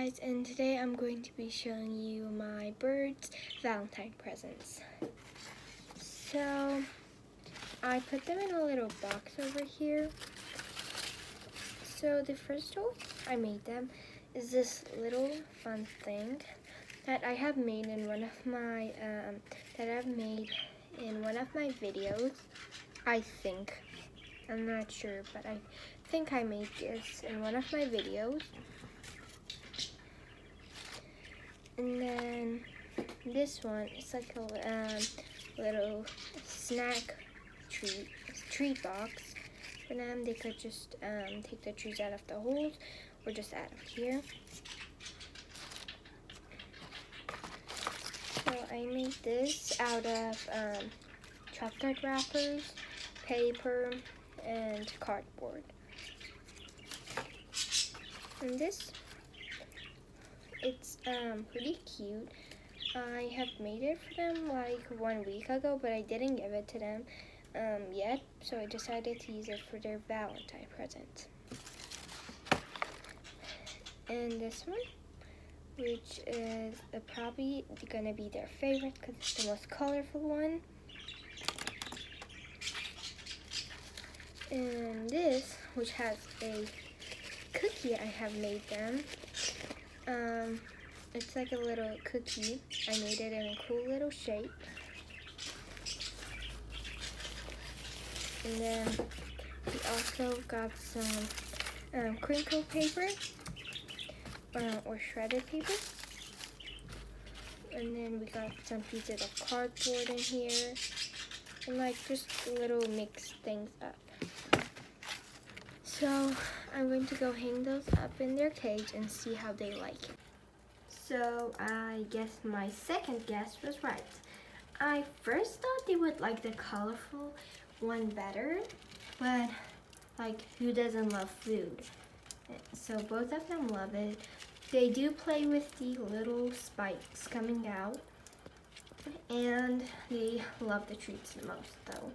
guys, and today I'm going to be showing you my birds' Valentine presents. So I put them in a little box over here. So the first toy I made them is this little fun thing that I have made in one of my videos. I think. I'm not sure, but I think I made this in one of my videos. And then this one is like a little snack treat box for them. They could just take the treats out of the holes or just out of here. So I made this out of chocolate wrappers, paper, and cardboard. And this, it's pretty cute. I have made it for them like 1 week ago, but I didn't give it to them yet, so I decided to use it for their Valentine present. And this one, which is probably gonna be their favorite because it's the most colorful one. And this, which has a cookie I have made them. It's like a little cookie. I made it in a cool little shape. And then we also got some crinkle paper or shredded paper. And then we got some pieces of cardboard in here. And like just little mix things up. So I'm going to go hang those up in their cage and see how they like it. So I guess my second guess was right. I first thought they would like the colorful one better, but like who doesn't love food? So both of them love it. They do play with the little spikes coming out, and they love the treats the most though.